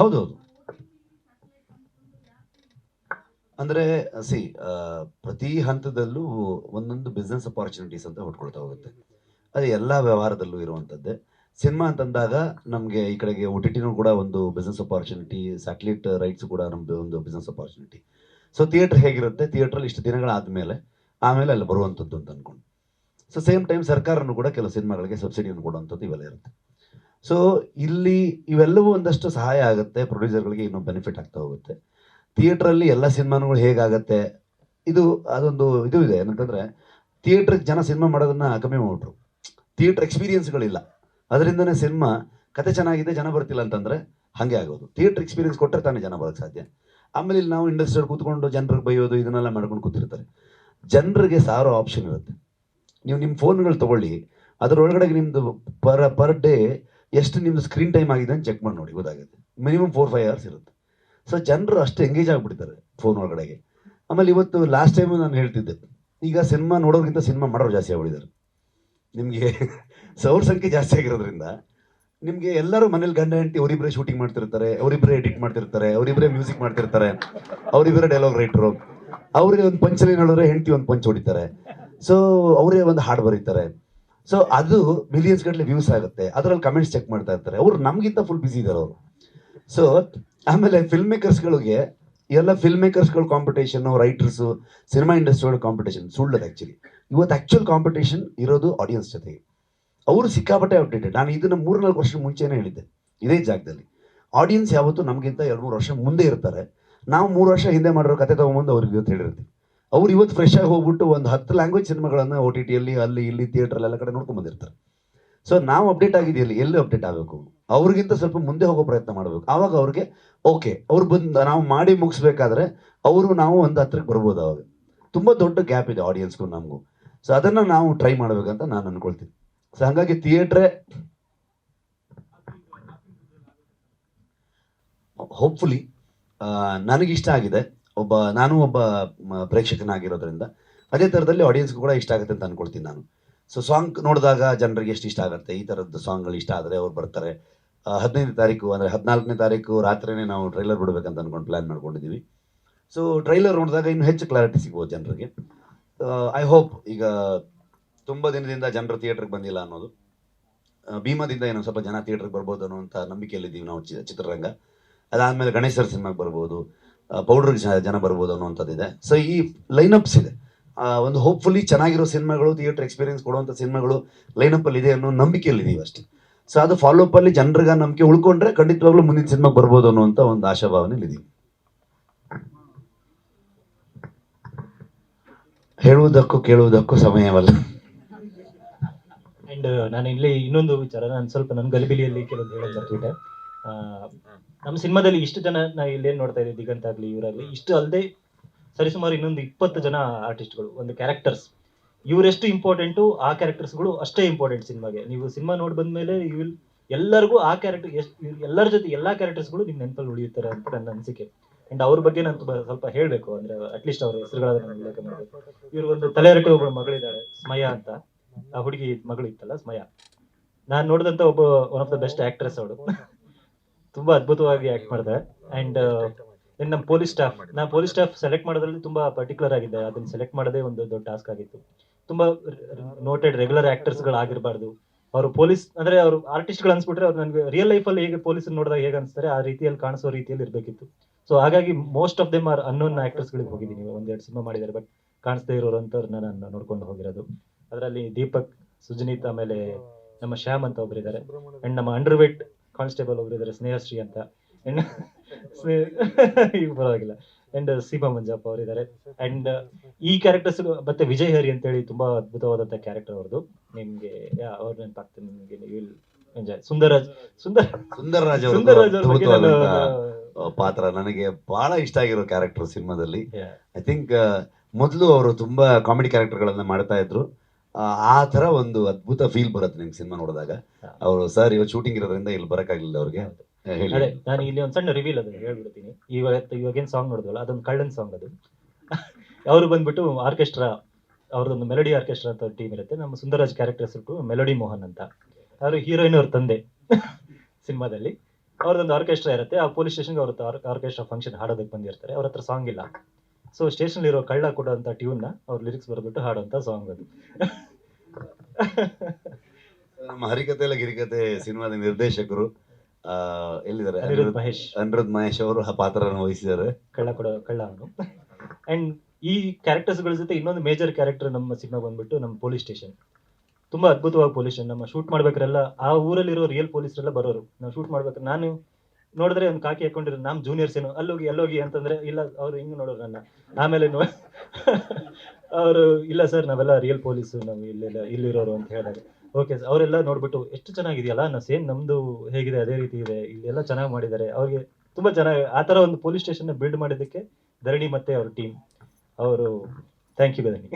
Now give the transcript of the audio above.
ಹೌದೌದು. ಅಂದ್ರೆ ಸಿ ಪ್ರತಿ ಹಂತದಲ್ಲೂ ಒಂದೊಂದು ಬಿಸ್ನೆಸ್ ಅಪಾರ್ಚುನಿಟೀಸ್ ಅಂತ ಹುಟ್ಕೊಳ್ತಾ ಹೋಗುತ್ತೆ. ಅದು ಎಲ್ಲಾ ವ್ಯವಹಾರದಲ್ಲೂ ಇರುವಂತದ್ದೇ. ಸಿನಿಮಾ ಅಂತಂದಾಗ ನಮ್ಗೆ ಈ ಕಡೆಗೆ OTTನೂ ಕೂಡ ಒಂದು ಬಿಸ್ನೆಸ್ ಅಪಾರ್ಚುನಿಟಿ, ಸ್ಯಾಟಲೈಟ್ ರೈಟ್ಸ್ ಕೂಡ ನಮ್ದು ಒಂದು ಬಿಸ್ನೆಸ್ ಅಪಾರ್ಚುನಿಟಿ. ಸೊ ಥಿಯೇಟರ್ ಹೇಗಿರುತ್ತೆ, ಥಿಯೇಟರಲ್ಲಿ ಇಷ್ಟು ದಿನಗಳಾದ್ಮೇಲೆ ಆಮೇಲೆ ಅಲ್ಲಿ ಬರುವಂಥದ್ದು ಅಂತ ಅನ್ಕೊಂಡು. ಸೊ ಸೇಮ್ ಟೈಮ್ ಸರ್ಕಾರನು ಕೂಡ ಕೆಲವು ಸಿನಿಮಾಗಳಿಗೆ ಸಬ್ಸಿಡಿಯನ್ನು ಕೊಡುವಂಥದ್ದು ಇವೆಲ್ಲ ಇರುತ್ತೆ. ಸೊ ಇಲ್ಲಿ ಇವೆಲ್ಲವೂ ಒಂದಷ್ಟು ಸಹಾಯ ಆಗುತ್ತೆ, ಪ್ರೊಡ್ಯೂಸರ್ಗಳಿಗೆ ಇನ್ನೂ ಬೆನಿಫಿಟ್ ಆಗ್ತಾ ಹೋಗುತ್ತೆ. ಥಿಯೇಟ್ರಲ್ಲಿ ಎಲ್ಲ ಸಿನಿಮಾಗಳು ಹೇಗಾಗತ್ತೆ, ಇದು ಅದೊಂದು ಇದು ಇದೆ. ಏನಂತಂದ್ರೆ ಥಿಯೇಟ್ರಿಗೆ ಜನ ಸಿನಿಮಾ ಮಾಡೋದನ್ನ ಕಮ್ಮಿ ಮಾಡ್ಬಿಟ್ರು. ಥಿಯೇಟರ್ ಎಕ್ಸ್ಪೀರಿಯನ್ಸ್ಗಳಿಲ್ಲ. ಅದರಿಂದನೇ ಸಿನಿಮಾ ಕತೆ ಚೆನ್ನಾಗಿದೆ, ಜನ ಬರ್ತಿಲ್ಲ ಅಂತಂದ್ರೆ ಹಾಗೆ ಆಗೋದು. ಥಿಯೇಟರ್ ಎಕ್ಸ್ಪೀರಿಯನ್ಸ್ ಕೊಟ್ಟರೆ ತಾನೇ ಜನ ಬರೋಕ್ಕೆ ಸಾಧ್ಯ. ಆಮೇಲೆ ಇಲ್ಲಿ ನಾವು ಇಂಡಸ್ಟ್ರಿಯಲ್ಲಿ ಕೂತ್ಕೊಂಡು ಜನರಿಗೆ ಬೈಯೋದು ಇದನ್ನೆಲ್ಲ ಮಾಡ್ಕೊಂಡು ಕೂತಿರ್ತಾರೆ. ಜನರಿಗೆ ಸಾವಿರ ಆಪ್ಷನ್ ಇರುತ್ತೆ. ನೀವು ನಿಮ್ಮ ಫೋನ್ಗಳು ತಗೊಳ್ಳಿ, ಅದರೊಳಗಡೆ ನಿಮ್ದು ಪರ್ ಡೇ ಎಷ್ಟು ನಿಮ್ದು ಸ್ಕ್ರೀನ್ ಟೈಮ್ ಆಗಿದೆ ಅಂತ ಚೆಕ್ ಮಾಡಿ ನೋಡಿ, ಗೊತ್ತಾಗುತ್ತೆ. ಮಿನಿಮಮ್ 4-5 hours ಇರುತ್ತೆ. ಸೊ ಜನರು ಅಷ್ಟು ಎಂಗೇಜ್ ಆಗಿಬಿಡ್ತಾರೆ ಫೋನ್ ಒಳಗಡೆಗೆ. ಆಮೇಲೆ ಇವತ್ತು ಲಾಸ್ಟ್ ಟೈಮು ನಾನು ಹೇಳ್ತಿದ್ದೆ, ಈಗ ಸಿನಿಮಾ ನೋಡೋರ್ಗಿಂತ ಸಿನಿಮಾ ಮಾಡೋರು ಜಾಸ್ತಿ ಆಗ್ಬಿಟ್ಟಿದ್ದಾರೆ. ನಿಮಗೆ ಸೌರ್ ಸಂಖ್ಯೆ ಜಾಸ್ತಿ ಆಗಿರೋದ್ರಿಂದ ನಿಮಗೆ ಎಲ್ಲರೂ ಮನೇಲಿ ಗಂಡ ಹೆಂಡತಿ ಅವರಿಬ್ಬರೇ ಶೂಟಿಂಗ್ ಮಾಡ್ತಿರ್ತಾರೆ, ಅವರಿಬ್ಬರೇ ಎಡಿಟ್ ಮಾಡ್ತಿರ್ತಾರೆ, ಅವರಿಬ್ಬರೇ ಮ್ಯೂಸಿಕ್ ಮಾಡ್ತಿರ್ತಾರೆ, ಅವರಿಬ್ಬರೇ ಡೈಲಾಗ್ ರೈಟ್ರು. ಅವರೇ ಒಂದು ಪಂಚಲಿ ನೋಡಿದ್ರೆ ಹೆಂಡತಿ ಒಂದು ಪಂಚ್ ಹೊಡಿತಾರೆ. ಸೊ ಅವರೇ ಒಂದು ಹಾಡು ಬರೀತಾರೆ. ಸೊ ಅದು ಮಿಲಿಯನ್ಸ್ ಗಟ್ಟಲೆ ವ್ಯೂಸ್ ಆಗುತ್ತೆ. ಅದರಲ್ಲಿ ಕಮೆಂಟ್ಸ್ ಚೆಕ್ ಮಾಡ್ತಾ ಇರ್ತಾರೆ. ಅವ್ರು ನಮಗಿಂತ ಫುಲ್ ಬಿಸಿ ಇದ್ದಾರೆ ಅವರು. ಸೊ ಆಮೇಲೆ ಫಿಲ್ಮ್ ಮೇಕರ್ಸ್ಗಳಿಗೆ ಎಲ್ಲ ಫಿಲ್ಮ್ ಮೇಕರ್ಸ್ಗಳ ಕಾಂಪಿಟೇಷನ್, ರೈಟರ್ಸು, ಸಿನಿಮಾ ಇಂಡಸ್ಟ್ರಿಗಳ ಕಾಂಪಿಟೇಷನ್ ಸುಳ್ಳದು ಆ್ಯಕ್ಚುಲಿ. ಇವತ್ತು ಆ್ಯಕ್ಚುಯಲ್ ಕಾಂಪಿಟೇಷನ್ ಇರೋದು ಆಡಿಯನ್ಸ್ ಜೊತೆಗೆ. ಅವರು ಸಿಕ್ಕಾಪಟ್ಟೆ ಅಪ್ಡೇಟೆಡ್. ನಾನು ಇದನ್ನು 3-4 ವರ್ಷ ಮುಂಚೆನೇ ಹೇಳಿದ್ದೆ ಇದೇ ಜಾಗದಲ್ಲಿ. ಆಡಿಯನ್ಸ್ ಯಾವತ್ತೂ ನಮಗಿಂತ 2-3 ವರ್ಷ ಮುಂದೆ ಇರ್ತಾರೆ. ನಾವು 3 ವರ್ಷ ಹಿಂದೆ ಮಾಡಿರೋ ಕತೆ ತೊಗೊಂಬಂದು ಅವ್ರಿಗೆ ಇವತ್ತು ಹೇಳಿರ್ತೀವಿ. ಅವ್ರು ಇವತ್ತು ಫ್ರೆಶ್ ಆಗಿ ಹೋಗ್ಬಿಟ್ಟು ಒಂದು 10 ಲ್ಯಾಂಗ್ವೇಜ್ ಸಿನಿಮಾಗಳನ್ನು OTTಯಲ್ಲಿ ಅಲ್ಲಿ ಇಲ್ಲಿ ಥಿಯೇಟ್ರಲ್ಲಿ ಎಲ್ಲ ಕಡೆ ನೋಡ್ಕೊಂಡು ಬಂದಿರ್ತಾರೆ. ಸೊ ನಾವು ಅಪ್ಡೇಟ್ ಆಗಿದೆಯಲ್ಲ, ಎಲ್ಲಿ ಅಪ್ಡೇಟ್ ಆಗಬೇಕು, ಅವ್ರಿಗಿಂತ ಸ್ವಲ್ಪ ಮುಂದೆ ಹೋಗೋ ಪ್ರಯತ್ನ ಮಾಡಬೇಕು. ಆವಾಗ ಅವ್ರಿಗೆ ಓಕೆ, ಅವ್ರು ಬಂದು ನಾವು ಮಾಡಿ ಮುಗಿಸ್ಬೇಕಾದ್ರೆ ಅವರು ನಾವು ಒಂದು ಹತ್ರಕ್ಕೆ ಬರ್ಬೋದು. ಅವಾಗ ತುಂಬ ದೊಡ್ಡ ಗ್ಯಾಪ್ ಇದೆ ಆಡಿಯನ್ಸ್ಗೂ ನಮಗೂ. ಸೊ ಅದನ್ನು ನಾವು ಟ್ರೈ ಮಾಡಬೇಕಂತ ನಾನು ಅನ್ಕೊಳ್ತೀನಿ. ಸೊ ಹಾಗಾಗಿ ಥಿಯೇಟ್ರೇ ಹೋಪ್ಫುಲಿ ನನಗಿಷ್ಟ ಆಗಿದೆ. ನಾನು ಒಬ್ಬ ಪ್ರೇಕ್ಷಕನಾಗಿರೋದ್ರಿಂದ ಅದೇ ಥರದಲ್ಲಿ ಆಡಿಯನ್ಸ್ಗೂ ಕೂಡ ಇಷ್ಟ ಆಗುತ್ತೆ ಅಂತ ಅನ್ಕೊಳ್ತೀನಿ ನಾನು. ಸೊ ಸಾಂಗ್ ನೋಡಿದಾಗ ಜನರಿಗೆ ಎಷ್ಟು ಇಷ್ಟ ಆಗುತ್ತೆ, ಈ ಥರದ್ದು ಸಾಂಗ್ಗಳು ಇಷ್ಟ ಆದರೆ ಅವ್ರು ಬರ್ತಾರೆ. 15ನೇ ತಾರೀಕು ಅಂದರೆ 14ನೇ ತಾರೀಕು ರಾತ್ರಿನೇ ನಾವು ಟ್ರೈಲರ್ ಬಿಡಬೇಕಂತ ಅನ್ಕೊಂಡು ಪ್ಲ್ಯಾನ್ ಮಾಡ್ಕೊಂಡಿದ್ದೀವಿ. ಸೊ ಟ್ರೈಲರ್ ನೋಡಿದಾಗ ಇನ್ನೂ ಹೆಚ್ಚು ಕ್ಲಾರಿಟಿ ಸಿಗ್ಬೋದು ಜನರಿಗೆ. ಐ ಹೋಪ್ ಈಗ ತುಂಬ ದಿನದಿಂದ ಜನರು ಥಿಯೇಟ್ರಿಗೆ ಬಂದಿಲ್ಲ ಅನ್ನೋದು, ಭೀಮಾದಿಂದ ಏನೋ ಸ್ವಲ್ಪ ಜನ ಥಿಯೇಟ್ರಿಗೆ ಬರ್ಬೋದು ಅನ್ನೋಂಥ ನಂಬಿಕೆಯಲ್ಲಿದ್ದೀವಿ ನಾವು ಚಿತ್ರರಂಗ. ಅದಾದಮೇಲೆ ಗಣೇಶರ ಸಿನಿಮಾಗೆ ಬರ್ಬೋದು, ಪೌಡ್ರಿಗೆ ಜನ ಬರ್ಬೋದು ಅನ್ನೋವಂಥದ್ದಿದೆ. ಸೊ ಈ ಲೈನಪ್ಸ್ ಇದೆ. ಒಂದು ಹೋಪ್ಫುಲಿ ಚೆನ್ನಾಗಿರೋ ಸಿನಿಮಾಗಳು, ಥಿಯೇಟರ್ ಎಕ್ಸ್ಪೀರಿಯನ್ಸ್ ಕೊಡುವಂಥ ಸಿನಿಮಾಗಳು ಲೈನಪ್ಪಲ್ಲಿ ಇದೆ ಅನ್ನೋ ನಂಬಿಕೆಯಲ್ಲಿದ್ದೀವಿ ಅಷ್ಟೇ. ಸೊ ಅದು ಫಾಲೋಅಪ್ಪಲ್ಲಿ ಜನರಿಗೆ ನಂಬಿಕೆ ಉಳ್ಕೊಂಡ್ರೆ ಖಂಡಿತವಾಗ್ಲೂ ಮುಂದಿನ ಸಿನಿಮಾಗೆ ಬರ್ಬೋದು ಅನ್ನುವಂಥ ಒಂದು ಆಶಾಭಾವನೆಯಲ್ಲಿದ್ದೀವಿ. ಹೇಳುವುದಕ್ಕೂ ಕೇಳುವುದಕ್ಕೂ ಸಮಯವಲ್ಲ. ಅಂಡ್ ನಾನು ಇಲ್ಲಿ ಇನ್ನೊಂದು ವಿಚಾರ, ನಾನು ಸ್ವಲ್ಪ ನನ್ನ ಗಲಿಬಿಲಿಯಲ್ಲಿ ಕೆಲವೊಂದು ಹೇಳೋದು ಬರ್ತಿದ್ದೆ. ನಮ್ಮ ಸಿನಿಮಾದಲ್ಲಿ ಇಷ್ಟು ಜನ ನಾವು ಇಲ್ಲೇನು ನೋಡ್ತಾ ಇದ್ದೀವಿ, ದಿಗಂತ್ ಆಗಲಿ ಇವರಾಗಲಿ, ಇಷ್ಟು ಅಲ್ಲದೆ ಸರಿಸುಮಾರು ಇನ್ನೊಂದು 20 ಜನ ಆರ್ಟಿಸ್ಟ್ಗಳು, ಒಂದು ಕ್ಯಾರೆಕ್ಟರ್ಸ್. ಇವರೆಷ್ಟು ಇಂಪಾರ್ಟೆಂಟು, ಆ ಕ್ಯಾರೆಕ್ಟರ್ಸ್ಗಳು ಅಷ್ಟೇ ಇಂಪಾರ್ಟೆಂಟ್ ಸಿನಿಮಾಗೆ. ನೀವು ಸಿನಿಮಾ ನೋಡಿ ಬಂದ್ಮೇಲೆ ಎಲ್ಲರಿಗೂ ಆ ಕ್ಯಾರೆಕ್ಟರ್ ಎಲ್ಲರ ಜೊತೆ ಎಲ್ಲ ಕ್ಯಾರೆಕ್ಟರ್ಸ್ಗಳು ನಿಮ್ಮ ನೆನಪಲ್ಲಿ ಉಳಿಯುತ್ತಾರೆ ಅಂತ ನನ್ನ ಅನಿಸಿಕೆ. ಅಂಡ್ ಅವ್ರ ಬಗ್ಗೆ ನಾನು ಸ್ವಲ್ಪ ಹೇಳಬೇಕು, ಅಂದ್ರೆ ಅಟ್ಲೀಸ್ಟ್ ಅವ್ರ ಹೆಸರುಗಳಾದ್ರೆ ನಾನು ಉಲ್ಲೇಖ ಮಾಡಬೇಕು. ಇವ್ರು ಒಂದು ತಲೆಹರಟೆ ಒಬ್ಬ ಮಗಳಿದ್ದಾಳೆ, ಸ್ಮಯ ಅಂತ. ಆ ಹುಡುಗಿ ಮಗಳು ಇತ್ತಲ್ಲ ಸ್ಮಯ, ನಾನು ನೋಡಿದಂತ ಒಬ್ಬ one of the best actress ಅವಳು. ತುಂಬಾ ಅದ್ಭುತವಾಗಿ ಆಕ್ಟ್ ಮಾಡ್ತಾಳೆ. ಅಂಡ್ ನಮ್ಮ ಪೊಲೀಸ್ ಸ್ಟಾಫ್ ಸೆಲೆಕ್ಟ್ ಮಾಡೋದ್ರಲ್ಲಿ ತುಂಬಾ ಪರ್ಟಿಕ್ಯುಲರ್ ಆಗಿದೆ. ಅದನ್ನ ಸೆಲೆಕ್ಟ್ ಮಾಡೋದೇ ಒಂದು ದೊಡ್ಡ ಟಾಸ್ಕ್ ಆಗಿತ್ತು. ತುಂಬಾ ನೋಟೆಡ್ ರೆಗ್ಯುಲರ್ ಆಕ್ಟರ್ಸ್ಗಳು ಆಗಿರಬಾರ್ದು. ಅವರು ಪೊಲೀಸ್ ಅಂದ್ರೆ ಅವರು ಆರ್ಟಿಸ್ಟ್ಗಳು ಅನ್ಸ್ಬಿಟ್ರೆ ಅವ್ರು ನನಗೆ ರಿಯಲ್ ಲೈಫಲ್ಲಿ ಹೇಗೆ ಪೊಲೀಸ್ ನೋಡಿದಾಗ ಹೇಗೆ ಅನಿಸ್ತಾರೆ ಆ ರೀತಿಯಲ್ಲಿ ಕಾಣಿಸೋ ರೀತಿಯಲ್ಲಿ ಇರಬೇಕಿತ್ತು. ಸೊ ಹಾಗಾಗಿ most of them are unknown ಆಕ್ಟರ್ಸ್ಗಳಿಗೆ ಹೋಗಿದ್ದೀನಿ. 1-2 ಸಿನಿಮಾ ಮಾಡಿದ್ದಾರೆ, ಬಟ್ ಕಾಣಿಸ್ದೇ ಇರೋರಂಥವ್ರನ್ನ ನಾನು ನೋಡ್ಕೊಂಡು ಹೋಗಿರೋದು. ಅದರಲ್ಲಿ ದೀಪಕ್, ಸುಜನೀತ್, ಆಮೇಲೆ ನಮ್ಮ ಶ್ಯಾಮ್ ಅಂತ ಒಬ್ಬರಿದ್ದಾರೆ. ಅಂಡ್ ನಮ್ಮ ಅಂಡರ್ವೇಟ್ ಕಾನ್ಸ್ಟೇಬಲ್ ಒಬ್ಬರಿದ್ದಾರೆ, ಸ್ನೇಹಶ್ರೀ ಅಂತ. ಅಂಡ್ ಈಗ ಪರವಾಗಿಲ್ಲ. ಅಂಡ್ ಸೀಮಾ ಮಂಜಪ್ಪ ಅವರಿದ್ದಾರೆ. ಅಂಡ್ ಈ ಕ್ಯಾರೆಕ್ಟರ್ಸ್ ಮತ್ತೆ ವಿಜಯ್ ಹರಿ ಅಂತೇಳಿ ತುಂಬಾ ಅದ್ಭುತವಾದಂತ ಕ್ಯಾರೆಕ್ಟರ್ ಅವ್ರದ್ದು. ನಿಮ್ಗೆ ಅವ್ರ ನೆನಪಾಗ್ತದೆ ನಿಮ್ಗೆ, ನೀವು ಎಂಜಾಯ್. ಸುಂದರರಾಜ್ ಪಾತ್ರ ನನಗೆ ಬಹಳ ಇಷ್ಟ ಆಗಿರೋ ಕ್ಯಾರೆಕ್ಟರ್ ಸಿನಿಮಾದಲ್ಲಿ. ಐ ಥಿಂಕ್ ಮೊದಲು ಅವರು ತುಂಬಾ ಕಾಮಿಡಿ ಕ್ಯಾರೆಕ್ಟರ್ಗಳನ್ನ ಮಾಡ್ತಾ ಇದ್ರು. ಆ ತರ ಒಂದು ಅದ್ಭುತ ಫೀಲ್ ಬರುತ್ತೆ ನಿಮ್ಗೆ ಸಿನಿಮಾ ನೋಡಿದಾಗ. ಅವರು ಸರ್ ಇವತ್ತು ಶೂಟಿಂಗ್ ಇರೋದ್ರಿಂದ ಇಲ್ಲಿ ಬರಕ್ಕಾಗ್ಲಿಲ್ಲ ಅವ್ರಿಗೆ. ಅದೇ ನಾನು ಇಲ್ಲಿ ಒಂದ್ ಸಣ್ಣ ರಿವೀಲ್ ಅದನ್ನ ಹೇಳ್ಬಿಡ್ತೀನಿ. ಇವಾಗೇನ್ ಸಾಂಗ್ ನೋಡಿದ್ವಲ್ಲ, ಅದೊಂದು ಕಳ್ಳನ್ ಸಾಂಗ್ ಅದು. ಅವರು ಬಂದ್ಬಿಟ್ಟು ಆರ್ಕೆಸ್ಟ್ರಾ, ಅವ್ರದ್ದೊಂದು ಮೆಲೋಡಿ ಆರ್ಕೆಸ್ಟ್ರಾ ಅಂತ ಟೀಮ್ ಇರುತ್ತೆ. ನಮ್ಮ ಸುಂದರರಾಜ್ ಕ್ಯಾರೆಕ್ಟರ್ಸ್ ಮೆಲೋಡಿ ಮೋಹನ್ ಅಂತ. ಅವರು ಹೀರೋಯಿನ್ ಅವ್ರ ತಂದೆ ಸಿನಿಮಾದಲ್ಲಿ. ಅವ್ರದ್ದೊಂದು ಆರ್ಕೆಸ್ಟ್ರಾ ಇರುತ್ತೆ. ಆ ಪೊಲೀಸ್ ಸ್ಟೇಷನ್ಗೆ ಅವ್ರ ಆರ್ಕೆಸ್ಟ್ರಾ ಫಂಕ್ಷನ್ ಹಾಡೋದಕ್ಕೆ ಬಂದಿರ್ತಾರೆ. ಅವ್ರ ಹತ್ರ ಸಾಂಗ್ ಇಲ್ಲ. ಸೊ ಸ್ಟೇಷನ್ ಇರೋ ಕಳ್ಳ ಕೊಡುವಂತ ಟ್ಯೂನ್ ಅವ್ರ ಲಿರಿಕ್ಸ್ ಬರ್ಬಿಟ್ಟು ಹಾಡುವಂತ ಸಾಂಗ್ ಅದು. ನಮ್ಮ ಹರಿಕತೆ ಗಿರಿಕತೆ ಸಿನಿಮಾದ ನಿರ್ದೇಶಕರು ಎಲ್ಲಿದ್ದಾರೆ? ಅನಿರುದ್ಧ್ ಮಹೇಶ್ ಅನಿರುದ್ಧ್ ಮಹೇಶ್ ಅವರು ಆ ಪಾತ್ರವನ್ನು ವಹಿಸಿದ್ದಾರೆ. ಕಳ್ಳ ಅವನು. ಅಂಡ್ ಈ ಕ್ಯಾರೆಕ್ಟರ್ಸ್ಗಳ ಜೊತೆ ಇನ್ನೊಂದು ಮೇಜರ್ ಕ್ಯಾರೆಕ್ಟರ್ ನಮ್ಮ ಸಿನಿಮಾ ಬಂದ್ಬಿಟ್ಟು ನಮ್ಮ ಪೊಲೀಸ್ ಸ್ಟೇಷನ್. ತುಂಬಾ ಅದ್ಭುತವಾಗಿ ಪೊಲೀಸ್ ಸ್ಟೇಷನ್. ನಮ್ಮ ಶೂಟ್ ಮಾಡ್ಬೇಕಾರೆಲ್ಲ ಆ ಊರಲ್ಲಿರೋ ರಿಯಲ್ ಪೊಲೀಸರೆಲ್ಲ ಬರೋರು. ನಾವು ಶೂಟ್ ಮಾಡ್ಬೇಕಾದ್ರೆ ನಾನು ನೋಡಿದ್ರೆ ಒಂದು ಕಾಕಿ ಹಾಕೊಂಡಿರೋ ನಮ್ ಜೂನಿಯರ್ಸ್ ಏನು ಅಲ್ಲೋಗಿ ಅಂತಂದ್ರೆ ಇಲ್ಲ ಅವ್ರು ಹಿಂಗ್ ನೋಡೋರು ನನ್ನ. ಆಮೇಲೆ ಅವರು ಇಲ್ಲ ಸರ್ ನಾವೆಲ್ಲ ರಿಯಲ್ ಪೊಲೀಸು, ನಾವು ಇಲ್ಲಿರೋರು ಅಂತ ಹೇಳಿದಾಗ ಓಕೆ ಅವರೆಲ್ಲ ನೋಡ್ಬಿಟ್ಟು ಎಷ್ಟು ಚೆನ್ನಾಗಿದೆಯಲ್ಲ ನಾ ಸೇಮ್ ನಮ್ದು ಹೇಗಿದೆ ಅದೇ ರೀತಿ ಇದೆ, ಇಲ್ಲೆಲ್ಲ ಚೆನ್ನಾಗಿ ಮಾಡಿದ್ದಾರೆ. ಅವ್ರಿಗೆ ತುಂಬಾ ಚೆನ್ನಾಗಿ ಆ ತರ ಒಂದು ಪೊಲೀಸ್ ಸ್ಟೇಷನ್ ಬಿಲ್ಡ್ ಮಾಡಿದ್ದಕ್ಕೆ ಧರಣಿ ಮತ್ತೆ ಅವ್ರ ಟೀಮ್ ಅವರು ಥ್ಯಾಂಕ್ ಯು ಧರಣಿ.